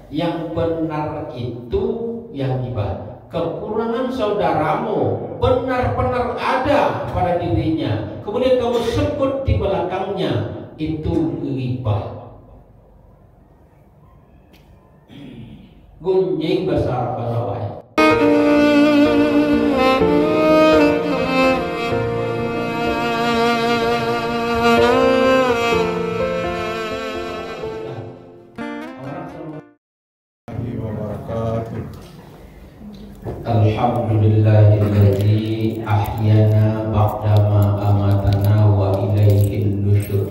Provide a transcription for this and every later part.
Yang benar itu yang ghibah. Kekurangan saudaramu benar-benar ada pada dirinya, kemudian kamu sebut di belakangnya, itu ghibah. Gunjing bahasa Arab bahasa wae. Alhamdulillahilladzi ahyana ba'dama amatana wa ilaihil nusyur.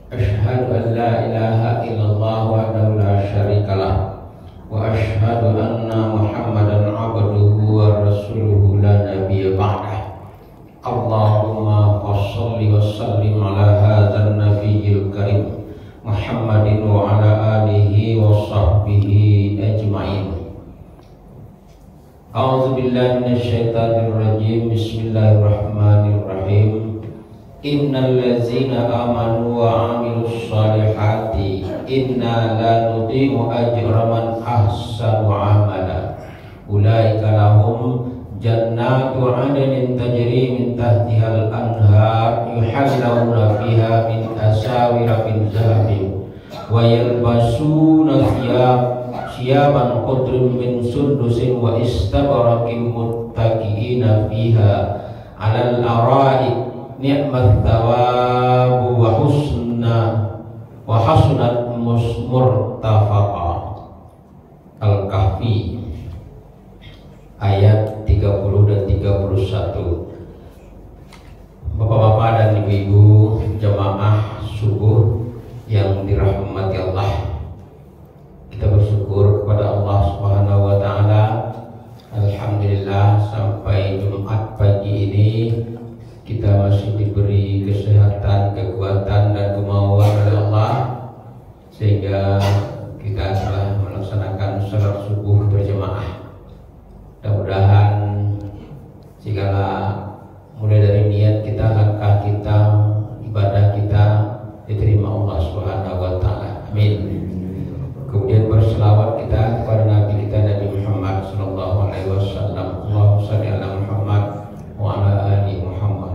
Asyhadu an la ilaha illallah wahdahu la syarikalah wa asyhadu anna Muhammadan abduhu wa rasuluhu la nabiyya ba'dah. Allahumma shalli wa sallim ala hadzal nabiyyil karim Muhammadin wa ala alihi wa sahbihi ajma'in. A'udzu billahi minasyaitonir rajim. Bismillahirrahmanirrahim. Innal ladzina amanu wa 'amilus shalihati inna la nudhi'u ajra man ahsanu 'amala. Ulaika lahum jannatu 'adnin tajri min tahtihal anhar yuhallawna fiha min asawira min zahabin wa yalbasuna siyaban khudrin min sundusin wa istabrakin muttaqiina fiha 'alal ara'i ni'mat thawabu wa hasunat murtafaqa. Al-Kahfi ayat 30 dan 31. Bapak-bapak dan ibu-ibu jamaah subuh yang dirahmati Allah, kita bersyukur kepada Allah Subhanahu wa taala. Alhamdulillah sampai Jumat pagi ini kita masih diberi kesehatan, kekuatan dan kemauan oleh Allah sehingga kita telah melaksanakan salat subuh berjamaah. Mudah-mudahan segala mulai dari niat kita, langkah kita, ibadah kita diterima Allah Subhanahu wa taala. Amin. Kemudian berselawat kita kepada Nabi kita Nabi Muhammad sallallahu alaihi wasallam. Allahumma shalli ala Muhammad wa ala ali Muhammad.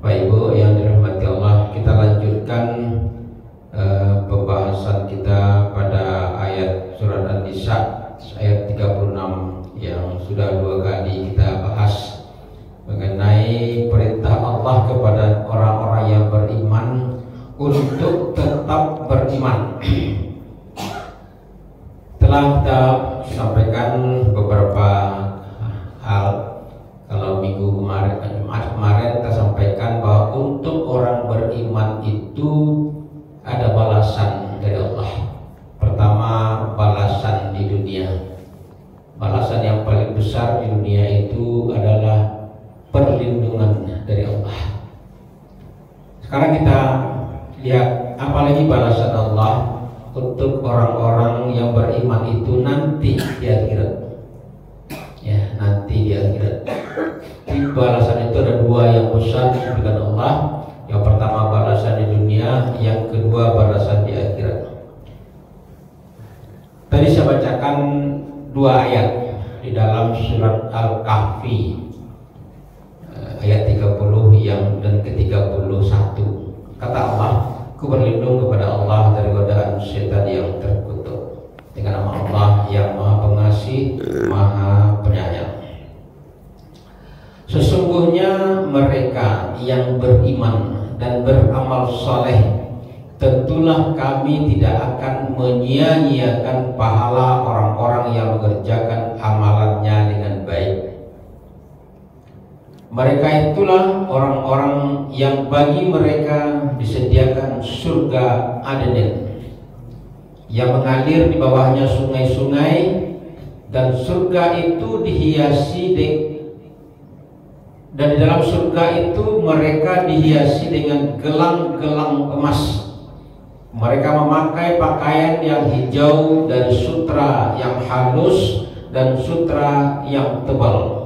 Bapak Ibu yang dirahmati Allah, kita lanjutkan pembahasan kita pada ayat surat An-Nisa ayat 36 yang sudah 2 kali kita bahas mengenai perintah Allah kepada orang-orang yang beriman untuk tetap beriman. Telah kita sampaikan beberapa hal. Kalau minggu kemarin, Jumat kemarin kita sampaikan bahwa untuk orang beriman itu ada balasan dari Allah. Pertama, balasan di dunia. Balasan yang paling besar di dunia itu adalah perlindungan dari Allah. Sekarang kita lihat apalagi balasan Allah untuk orang-orang yang beriman itu nanti di akhirat. Ya, nanti di akhirat. Di balasan itu ada 2 yang besar diberikan Allah. Yang pertama balasan di dunia, yang kedua balasan di akhirat. Tadi saya bacakan 2 ayat di dalam surat Al-Kahfi ayat 30 yang dan ke-31. Kata Allah, aku berlindung kepada Allah dari godaan setan yang terkutuk dengan nama Allah yang Maha Pengasih, Maha Penyayang. Sesungguhnya mereka yang beriman dan beramal soleh, tentulah kami tidak akan menyia-nyiakan pahala orang-orang yang mengerjakan amalannya dengan baik. Mereka itulah orang-orang yang bagi mereka disediakan surga Aden yang mengalir di bawahnya sungai-sungai, dan surga itu dihiasi dan di dalam surga itu mereka dihiasi dengan gelang-gelang emas. Mereka memakai pakaian yang hijau dan sutra yang halus dan sutra yang tebal.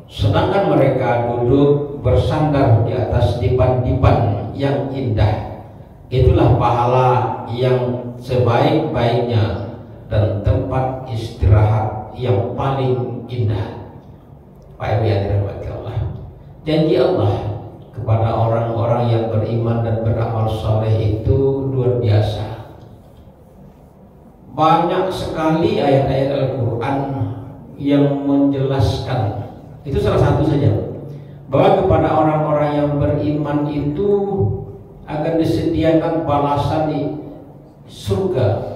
Sedangkan mereka duduk bersandar di atas dipan-dipan yang indah. Itulah pahala yang sebaik-baiknya dan tempat istirahat yang paling indah. Pak Ibu yang dirahmati Allah, janji Allah kepada orang-orang yang beriman dan beramal soleh itu luar biasa. Banyak sekali ayat-ayat Al-Quran yang menjelaskan, itu salah satu saja, bahwa kepada orang-orang yang beriman itu akan disediakan balasan di surga.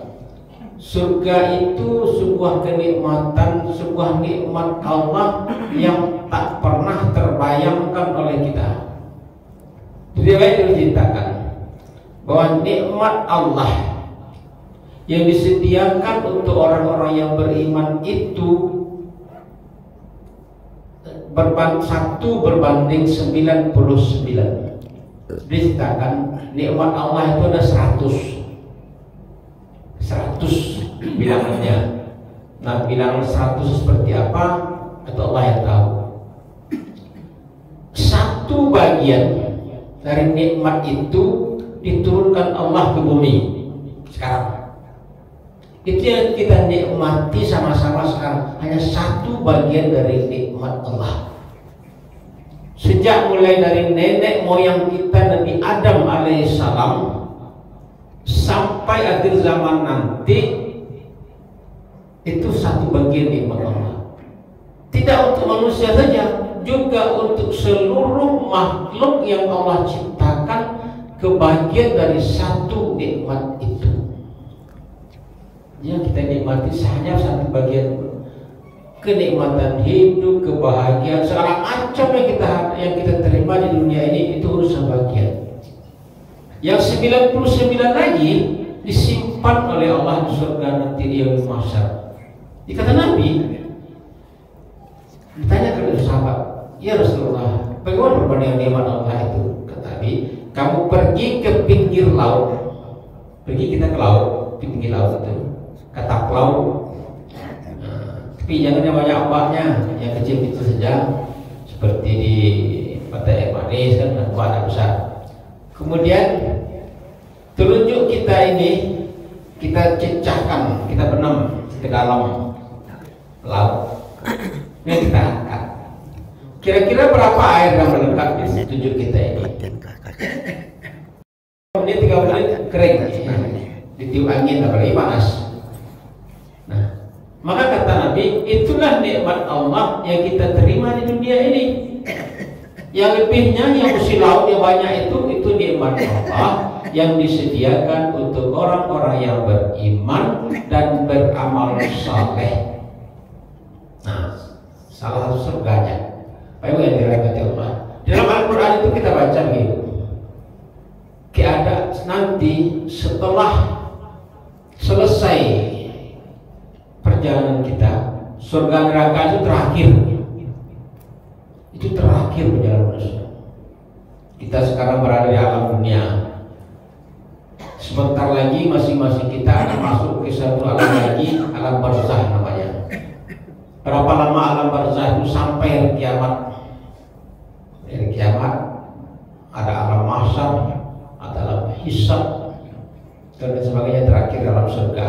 Surga itu sebuah kenikmatan, sebuah nikmat Allah yang tak pernah terbayangkan oleh kita. Riwayat diceritakan bahwa nikmat Allah yang disediakan untuk orang-orang yang beriman itu satu berbanding 99. Diceritakan nikmat Allah itu ada 100 bilangannya. Nah, bilangan 100 seperti apa itu Allah yang tahu. Satu bagian dari nikmat itu diturunkan Allah ke bumi sekarang. Itu yang kita nikmati sama-sama sekarang, hanya satu bagian dari nikmat Allah. Sejak mulai dari nenek moyang kita Nabi Adam alaihissalam sampai akhir zaman nanti, itu satu bagian nikmat Allah. Tidak untuk manusia saja, juga untuk seluruh makhluk yang Allah ciptakan, kebagian dari satu nikmat itu. Yang kita nikmati hanya satu bagian. Kenikmatan hidup, kebahagiaan, segala macam yang kita terima di dunia ini, itu urusan bagian. Yang 99 lagi disimpan oleh Allah di surga nanti di yaumul mahsyar. Dikata Nabi, ditanya kepada sahabat, ya Rasulullah, bagaimana perbandingan nikmat Allah itu? Kata Nabi, kamu pergi ke pinggir laut, pergi kita ke laut, di pinggir laut itu, katak laut. Tapi jangan yang banyak ombaknya, yang kecil itu saja, seperti di pantai air manis kan, ombak besar. Kemudian telunjuk kita ini kita cecahkan, kita benam ke dalam laut. Ini kita angkat. Kira-kira berapa air yang melekat di telunjuk kita ini? Ini 3 menit kering, ditiup angin apalagi panas. Nah, maka kata Nabi, itulah nikmat Allah yang kita terima di dunia ini. Yang lebihnya, yang usia laut yang banyak itu nikmat Allah yang disediakan untuk orang-orang yang beriman dan beramal saleh. Nah, salah satu surganya. Pak Ibu yang dirahmati Allah, dalam Al-Quran itu kita baca begitu. Keadaan nanti setelah selesai perjalanan kita, surga neraka itu terakhir. Itu terakhir perjalanan manusia. Kita sekarang berada di alam dunia. Sebentar lagi masing-masing kita akan masuk ke satu alam lagi, alam barzakh namanya. Berapa lama alam barzakh itu? Sampai hari kiamat. Hari kiamat ada alam mahsyar, ada alam hisab, dan sebagainya, terakhir alam surga.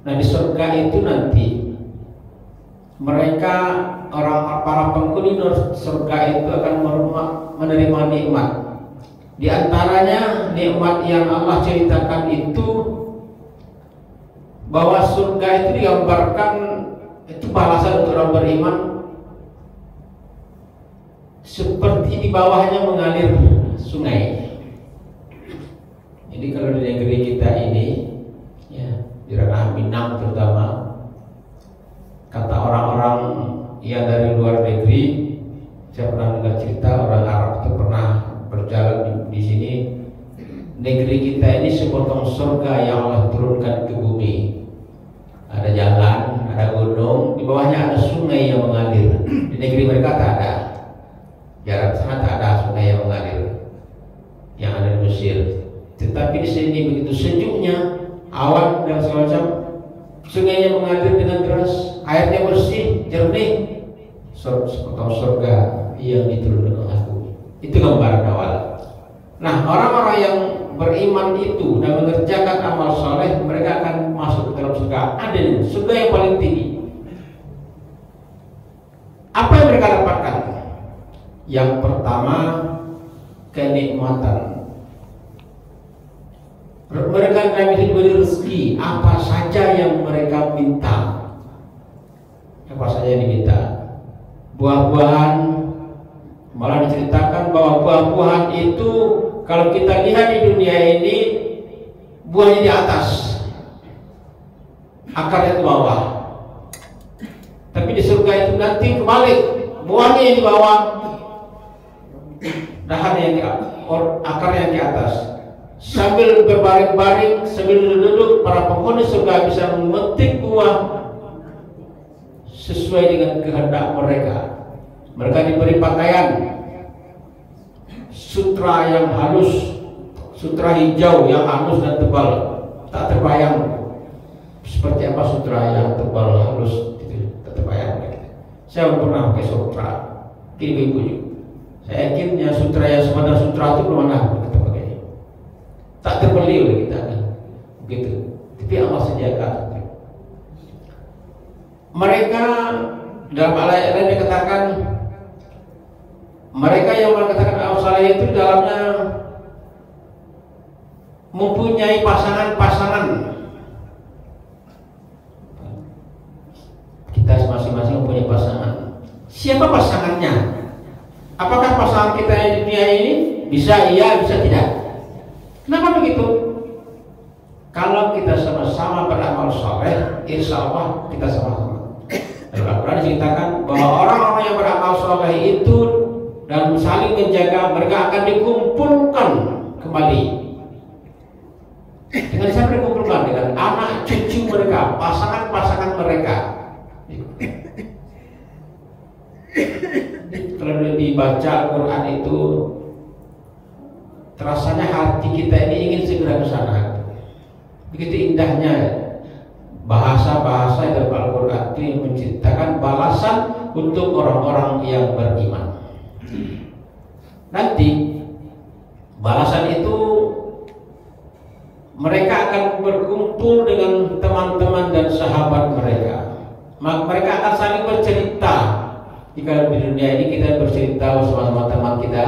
Nah, di surga itu nanti mereka para penghuni surga itu akan menerima nikmat. Di antaranya nikmat yang Allah ceritakan itu, bahwa surga itu digambarkan itu balasan untuk orang beriman, seperti di bawahnya mengalir sungai. Jadi kalau di negeri kita ini, ya, di ranah Minang terutama, kata orang-orang yang dari luar negeri, saya pernah dengar cerita orang Arab itu pernah berjalan di sini, negeri kita ini sepotong surga yang Allah turunkan ke bumi. Ada jalan, ada gunung, di bawahnya ada sungai yang mengalir. Di negeri mereka tak ada, jarak sana tak ada sungai yang mengalir, yang ada di Mesir. Tetapi di sini begitu sejuknya, awan dan segala macam, sungainya mengalir dengan deras, airnya bersih, jernih. Sepotong surga yang diturunkan Allah. Itu gambaran awal. Nah, orang-orang yang beriman itu dan mengerjakan amal soleh, mereka akan masuk Yang pertama, kenikmatan. Mereka akan diberi rezeki apa saja yang mereka minta. Apa saja yang diminta. Buah-buahan, malah diceritakan bahwa buah-buahan itu kalau kita lihat di dunia ini, buahnya di atas, akarnya ke bawah. Tapi di surga itu nanti kebalik, buahnya yang di bawah, dahannya yang di akarnya yang di atas. Sambil berbaring-baring, sambil duduk, para penghuni surga bisa memetik buah sesuai dengan kehendak mereka. Mereka diberi pakaian sutra yang halus, sutra hijau yang halus dan tebal. Tak terbayang seperti apa sutra yang tebal halus itu, tak terbayang. Saya pernah pakai sutra, ibu-ibu juga. Saya yakin yang sutra yang sebenarnya sutra itu belum ada kita pakai. Tak terbeli oleh kita, begitu. Tapi Allah sediakan. Mereka dalam ayat lain dikatakan, mereka yang mengatakan amal saleh itu dalamnya mempunyai pasangan-pasangan. Kita masing-masing mempunyai pasangan. Siapa pasangannya? Apakah pasangan kita yang di dunia ini? Bisa iya, bisa tidak. Kenapa begitu? Kalau kita sama-sama beramal saleh, insya Allah kita sama-sama. Al-Quran diceritakan bahwa orang-orang yang beramal saleh itu dan saling menjaga, mereka akan dikumpulkan kembali. Dengan siapa dikumpulkan? Dengan anak cucu mereka, pasangan-pasangan mereka. Kalau dibaca Al-Quran itu, terasanya hati kita ini ingin segera ke sana. Begitu indahnya bahasa-bahasa dalam Al-Quran itu yang menciptakan balasan untuk orang-orang yang beriman. Nanti balasan itu mereka akan berkumpul dengan teman-teman dan sahabat mereka. Mereka akan saling bercerita. Jika di dunia ini kita bercerita bersama teman kita,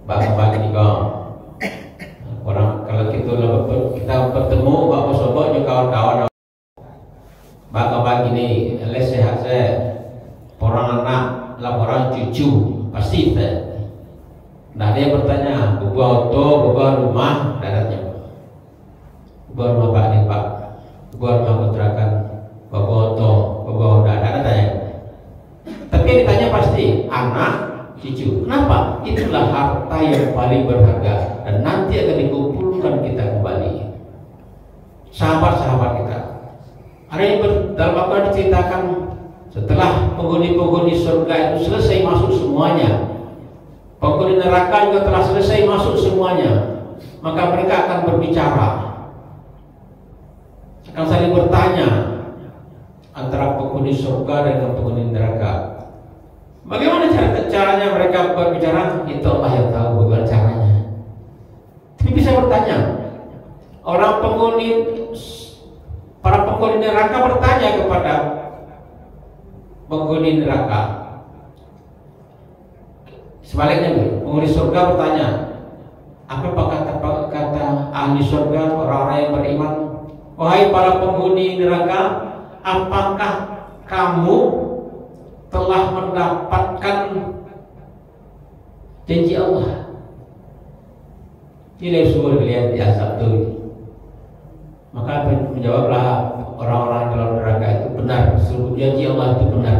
bagi juga orang kalau kita bertemu bapak sobat kawan-kawan, bagi ini les sehat saya, orang anak laporan cucu pasti teh. Nah dia bertanya, buah auto, buah rumah, daratnya, buah rumah pak ini pak, buah rumah kontrakan, buah auto, buah darat tanya. Tapi yang ditanya pasti anak, cucu. Kenapa? Itulah harta yang paling berharga dan nanti akan dikumpulkan kita kembali. Sahabat-sahabat kita. Ada yang dalam Al-Quran diceritakan setelah penghuni-penghuni surga itu selesai masuk semuanya, penghuni neraka juga telah selesai masuk semuanya, maka mereka akan berbicara, akan saling bertanya antara penghuni surga dan penghuni neraka. Bagaimana caranya mereka berbicara? Itu Allah yang tahu bagaimana caranya. Tapi bisa bertanya, para penghuni neraka bertanya kepada penghuni neraka. Sebaliknya, penghuni surga bertanya, apa kata ahli surga, orang-orang yang beriman? Wahai para penghuni neraka, apakah kamu telah mendapatkan janji Allah? Ini semua dilihat di azab itu. Maka menjawablah orang-orang dalam neraka itu benar, seluruh janji Allah itu benar.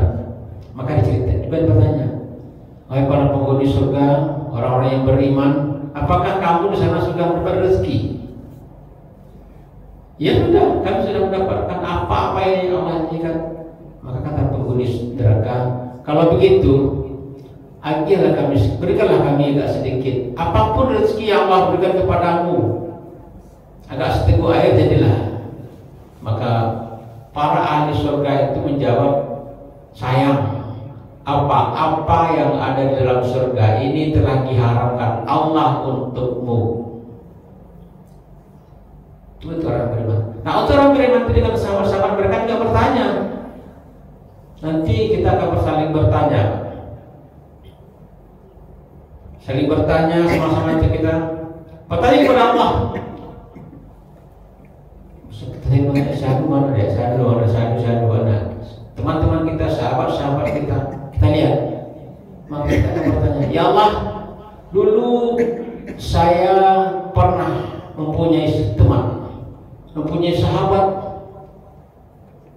Maka diceritakan, bertanya, wahai para penghuni surga, orang-orang yang beriman, apakah kamu di sana sudah mendapat rezeki? Ya sudah, kami sudah mendapatkan apa-apa yang Allah janjikan. Maka kata penghuni neraka, kalau begitu, agilah kami, berikanlah kami agak sedikit. Apapun rezeki yang Allah berikan kepadamu, agak seteguk air jadilah. Maka para ahli surga itu menjawab, sayang, apa-apa yang ada di dalam surga ini telah diharamkan Allah untukmu. Itu orang beriman. Nah, untuk orang beriman itu dengan sahabat-sahabat mereka juga bertanya. Nanti kita akan saling bertanya. saling bertanya sama-sama kita. Bertanya kepada Allah. Syahdu mana dia? Syahdu mana? Teman-teman kita, sahabat-sahabat kita lihat. Maka kita akan bertanya, ya Allah, dulu saya pernah mempunyai teman, mempunyai sahabat,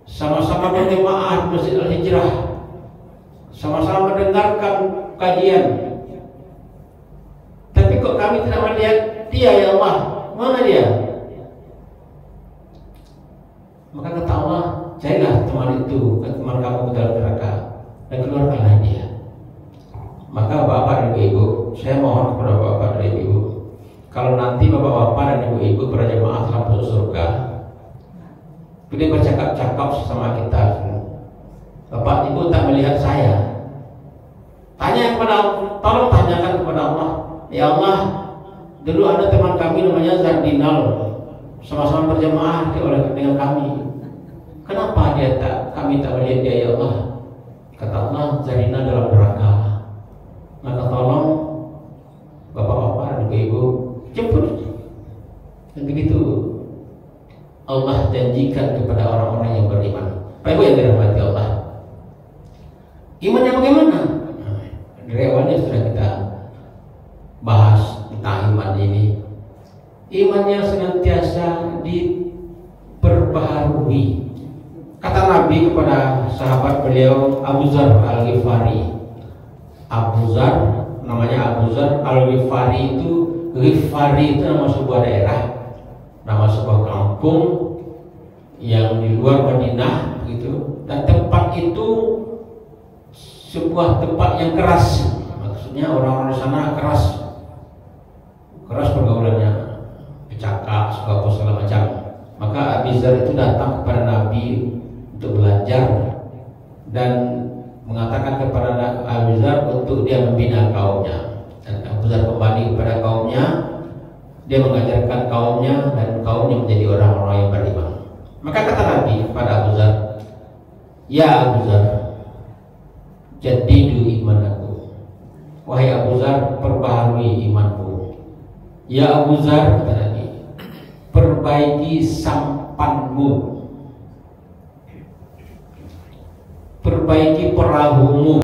sama-sama berjemaah di Masjid Al-Hijrah, sama-sama mendengarkan kajian. Tapi kok kami tidak melihat dia, ya Allah, mana dia? Maka kata Allah, carilah teman itu, teman kamu ke dalam neraka, dan keluarkanlah dia. Maka bapak dan ibu, saya mohon kepada bapak dan ibu, kalau nanti bapak-bapak dan ibu-ibu para jemaah telah masuk surga, boleh bercakap-cakap sama kita. Bapak ibu tak melihat saya, tanya kepada Allah, tolong tanyakan kepada Allah, ya Allah, dulu ada teman kami namanya Zardinal, sama-sama berjemaah dengan kami. Kenapa kami tak melihat dia, ya Allah? Kata Allah, Zardinal dalam neraka. Maka tolong bapak-bapak dan ibu jemput. Dan begitu Allah janjikan kepada orang-orang yang beriman. Bapak ibu yang dirahmati Allah, imannya bagaimana? Dari awalnya sudah kita bahas tentang iman ini. Imannya senantiasa diperbaharui. Kata Nabi kepada sahabat beliau Abu Dzar Al-Ghifari. Abu Dzar, namanya Abu Dzar Al-Ghifari itu, Ghifari itu nama sebuah daerah, nama sebuah kampung yang di luar Madinah gitu. Dan tempat itu sebuah tempat yang keras. Maksudnya orang-orang di sana keras pergaulannya, bercakap, segala macam. Maka Abu Dzar itu datang kepada Nabi untuk belajar dan mengatakan kepada Abu Dzar untuk dia membina kaumnya. Dan Abu Dzar kembali kepada kaumnya, dia mengajarkan kaumnya dan kaumnya menjadi orang-orang yang beriman. Maka kata Nabi kepada Abu Dzar, ya Abu Dzar, jadidu imanku. Wahai Abu Dzar, perbaharui imanku. Ya Abu Dzar, kata Nabi, perbaiki sampanmu, perbaiki perahumu.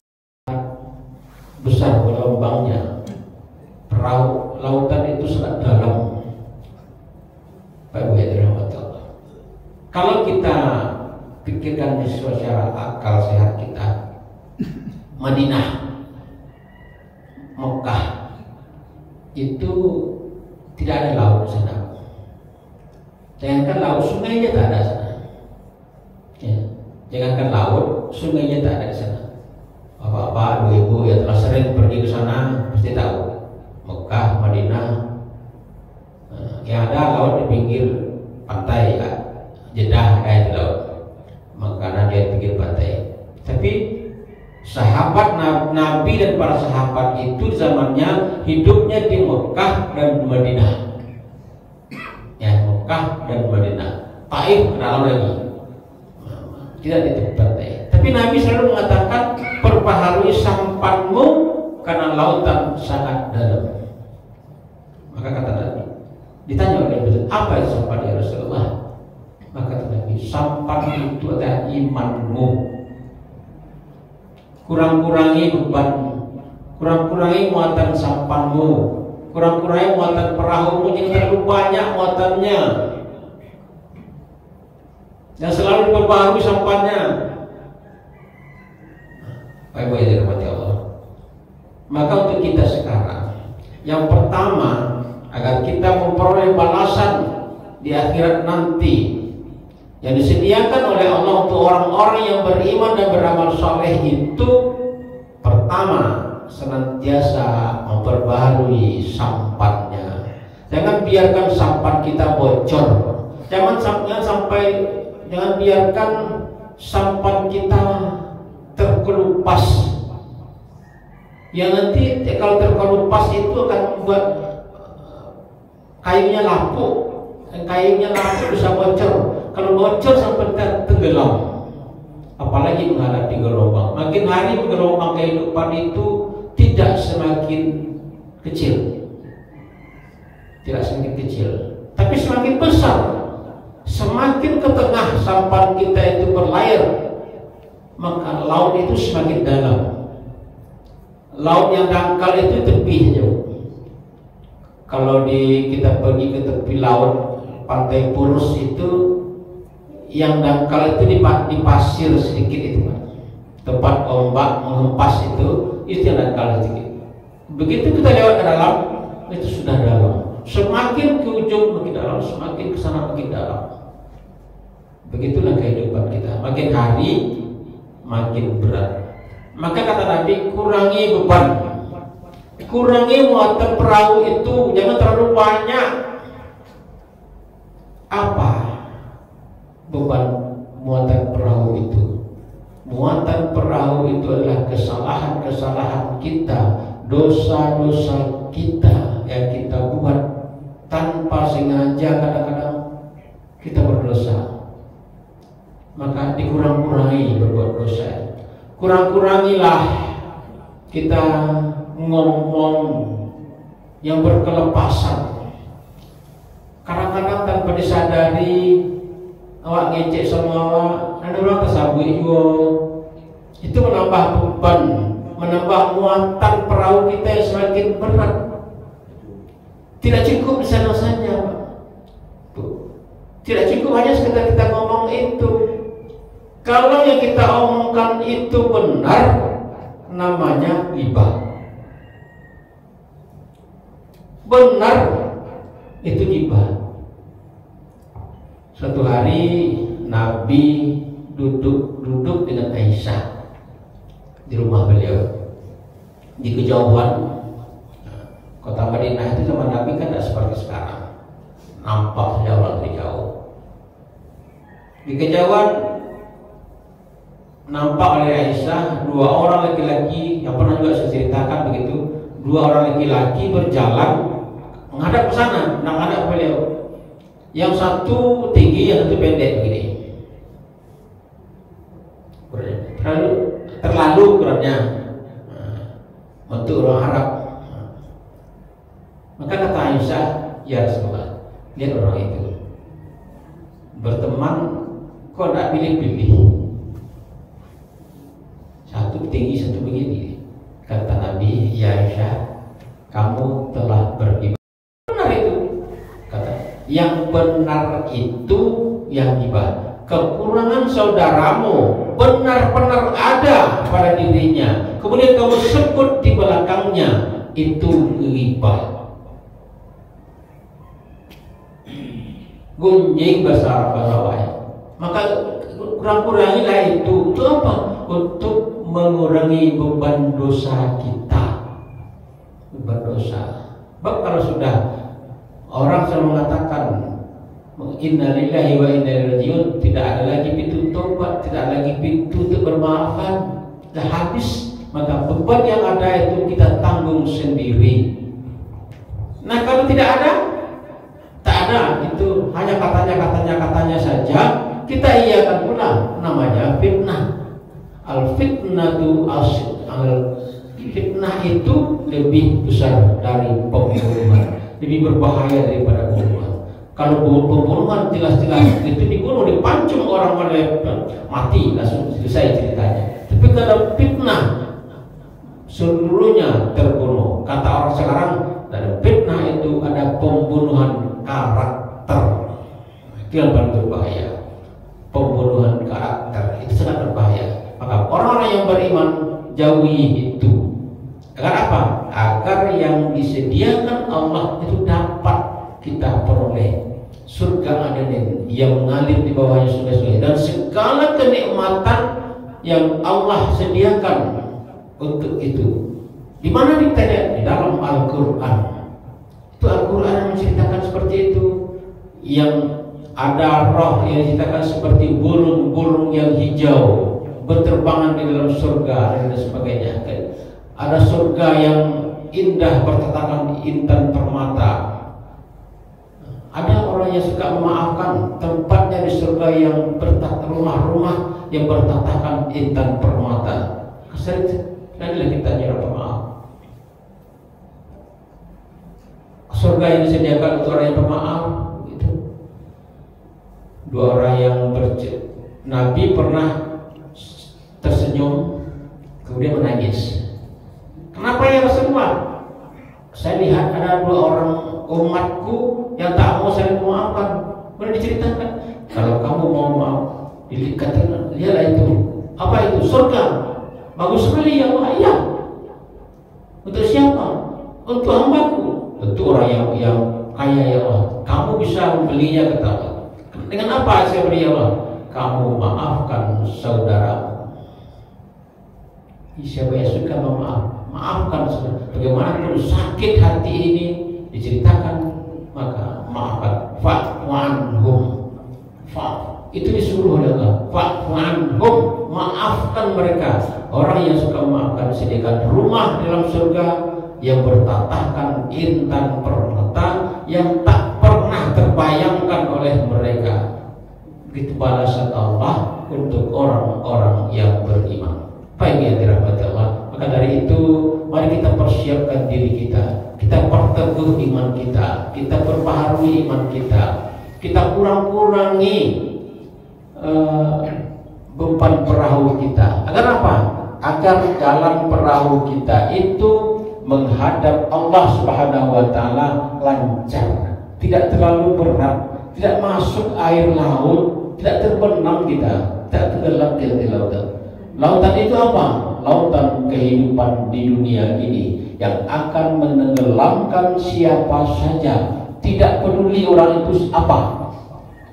Besar gelombangnya, perahu lautan itu sangat dalam. Bapak Ibu yang dirahmati Allah, kalau kita pikirkan secara akal sehat kita, Madinah, Mekah itu tidak ada laut di sana. Jangankan laut, sungainya tak ada sana. Ya. Jangankan laut, sungainya tak ada di sana. Bapak-bapak, ibu-ibu yang telah sering pergi ke sana pasti tahu. Mekah, Madinah, yang ada laut di pinggir pantai, ya. Jeddah di laut. Maka dia di pinggir pantai. Tapi sahabat Nabi dan para sahabat itu zamannya hidupnya di Mekah dan Madinah. Ya, Mekah dan Madinah. Taif ke dalam lagi. Tidak di tepi pantai. Tapi Nabi selalu mengatakan, perbaharui sampanmu karena lautan sangat dalam. Maka kata Nabi, ditanya oleh Nabi, apa itu sampan ya Rasulullah? Maka kata Nabi, sampan itu adalah imanmu. Kurang-kurangi bebanmu, kurang-kurangi muatan sampanmu, kurang-kurangi muatan perahumu, jangan terlalu banyak muatannya. Dan selalu diperbaharui sampannya. Baik-baik yang dirahmati Allah. Maka untuk kita sekarang, yang pertama, agar kita memperoleh balasan di akhirat nanti yang disediakan oleh Allah untuk orang-orang yang beriman dan beramal saleh itu, pertama, senantiasa memperbaharui sampannya. Jangan biarkan sampan kita bocor. Jangan biarkan sampan kita terkelupas. Yang nanti kalau terkelupas itu akan membuat kayunya lapuk. Kayunya lapuk bisa bocor. Kalau bocor sampai tenggelam. Apalagi menghadapi gelombang. Makin hari gelombang kehidupan itu tidak semakin kecil, tidak semakin kecil, tapi semakin besar. Semakin ke tengah sampan kita itu berlayar, maka laut itu semakin dalam. Laut yang dangkal itu tepi jauh. Kalau kita pergi ke tepi laut, pantai Purus itu, yang dangkal itu di pasir sedikit itu, Pak. Tempat ombak menghempas itu yang dangkal sedikit. Begitu kita lewat ke dalam, itu sudah dalam. Semakin ke ujung makin dalam, semakin ke sana makin dalam. Begitulah kehidupan kita. Makin hari makin berat. Maka kata Nabi, kurangi beban, kurangi muatan perahu itu, jangan terlalu banyak. Apa beban muatan perahu itu? Muatan perahu itu adalah kesalahan-kesalahan kita, dosa-dosa kita yang kita buat tanpa sengaja. Kadang-kadang kita berdosa, maka dikurang-kurangi berbuat dosa. Kurang-kurangilah kita ngomong yang berkelepasan. Kadang-kadang tanpa disadari awak ngecek sama awak, ada orang tersabui juga. Itu menambah beban, menambah muatan perahu kita yang semakin berat. Tidak cukup di sana saja, Pak. Tidak cukup hanya sekedar kita ngomong itu. Kalau yang kita omongkan itu benar, namanya ghibah. Benar, itu ghibah. Suatu hari Nabi duduk dengan Aisyah di rumah beliau di kejauhan. Kota Madinah itu zaman Nabi kan tidak seperti sekarang, nampak saja orang dari jauh. Di kejauhan nampak oleh Aisyah dua orang laki-laki, yang pernah juga saya ceritakan begitu. Dua orang laki-laki berjalan menghadap ke sana, menghadap beliau. Yang satu tinggi, yang satu pendek begini. Terlalu beratnya untuk orang Arab. Maka kata Aisyah, ya Rasulullah, lihat orang itu berteman kok tidak pilih-pilih, satu tinggi satu begini. Kata Nabi, ya Aisyah, kamu telah beribadah. Benar itu. Kata, yang benar itu yang ghibah. Kekurangan saudaramu benar-benar ada pada dirinya, kemudian kamu sebut di belakangnya, itu ghibah. Gunjing bahasa Arab. Maka kurang-kurangilah itu. Untuk apa? Untuk mengurangi beban dosa kita. Beban dosa. Sebab kalau sudah orang selalu mengatakan innalillahi wa inna ilaihi rajiun, tidak ada lagi pintu tobat, tidak ada lagi pintu untuk bermaafan, sudah habis. Maka beban yang ada itu kita tanggung sendiri. Nah kalau tidak ada, tak ada, itu hanya katanya saja, kita iakan pula. Namanya fitnah. Fitnah itu lebih besar dari pembunuhan, lebih berbahaya daripada pembunuhan. Kalau pembunuhan jelas-jelas itu dibunuh, dipancung orang mati, langsung selesai ceritanya. Tapi kalau fitnah seluruhnya terbunuh. Kata orang sekarang, dalam fitnah itu ada pembunuhan karakter. Itu yang paling berbahaya. Pembunuhan karakter itu sangat berbahaya. Maka orang-orang yang beriman jauhi itu. Agar apa? Agar yang disediakan Allah itu dapat kita peroleh. Surga Aden yang mengalir di bawahnya surga-surga, dan segala kenikmatan yang Allah sediakan untuk itu. Di mana ditanya? Di dalam Al-Quran. Itu Al-Quran yang menceritakan seperti itu. Yang ada roh yang diceritakan seperti burung-burung yang hijau berterbangan di dalam surga dan sebagainya. Ada surga yang indah bertatakan intan permata. Ada orang yang suka memaafkan, tempatnya di surga yang rumah-rumah yang bertatakan intan permata. Inilah kita nyerah pemaaf. surga yang disediakan untuk orang yang pemaaf. Gitu. Dua orang yang Nabi pernah tersenyum kemudian menangis. Kenapa ya Rasulullah? Saya lihat ada dua orang umatku yang tak mau saling memaafkan. Boleh diceritakan? Kalau kamu mau maaf, dikatakan lihatlah itu. Apa itu? Surga. Bagus sekali ya Allah. Iya. Untuk siapa? Untuk hambaku. Untuk orang yang kaya ya Allah. Kamu bisa membelinya kata Allah. Dengan apa saya beri ya Allah? Kamu maafkan saudaramu. Siapa yang suka maafkan saudara. Bagaimanapun sakit hati ini diceritakan, maka maafkan. Fa'fu anhum. Itu disuruh oleh Allah. Fa'fu anhum. Maafkan mereka. Orang yang suka memaafkan, sediakan rumah dalam surga yang bertatahkan intan permata yang tak pernah terbayangkan oleh mereka. Begitu balasan Allah untuk orang-orang yang beriman. Baik yang dirahmati Allah. Maka dari itu mari kita persiapkan diri kita. Kita perteguh iman kita. Kita perbaharui iman kita. Kita kurang-kurangi beban perahu kita. Agar apa? Agar jalan perahu kita itu menghadap Allah Subhanahu wa taala lancar. Tidak terlalu berat, tidak masuk air laut, tidak terbenam kita, tidak tenggelam di lautan. Lautan itu apa? Lautan kehidupan di dunia ini yang akan menenggelamkan siapa saja. Tidak peduli orang itu apa.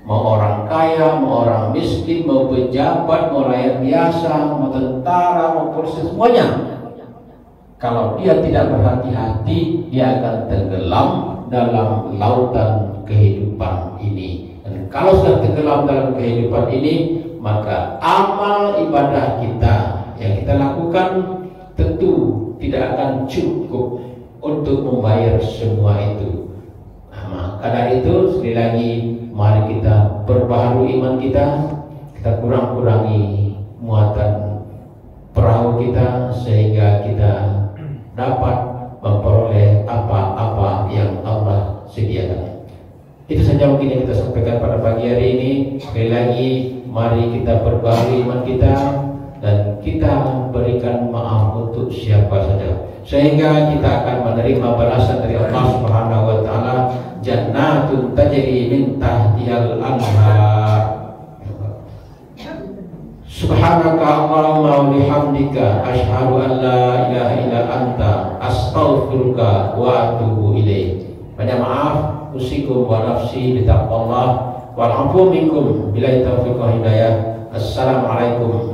Mau orang kaya, mau orang miskin, mau pejabat, mau rakyat biasa, mau tentara, mau polisi, semuanya. Kalau dia tidak berhati-hati, dia akan tenggelam dalam lautan kehidupan ini. Dan kalau sudah tenggelam dalam kehidupan ini, maka amal ibadah kita yang kita lakukan tentu tidak akan cukup untuk membayar semua itu. Maka dari itu sekali lagi mari kita perbaharui iman kita, kita kurang-kurangi muatan perahu kita sehingga kita dapat memperoleh apa-apa yang Allah sediakan. Itu saja mungkin yang kita sampaikan pada pagi hari ini. Sekali lagi mari kita perbaharui iman kita dan kita berikan maaf untuk siapa saja sehingga kita akan menerima balasan dari Allah Subhanahu wa taala, jannatun tajri min tahtihal anhar. Subhanaka Allahumma wa bihamdika asyhadu an la ilaha illa anta astaghfiruka wa atubu ilaik. Banyak maaf usikum wa nafsi bi taqwallah wal afu minkum billahi taufiq wa hidayah. Assalamualaikum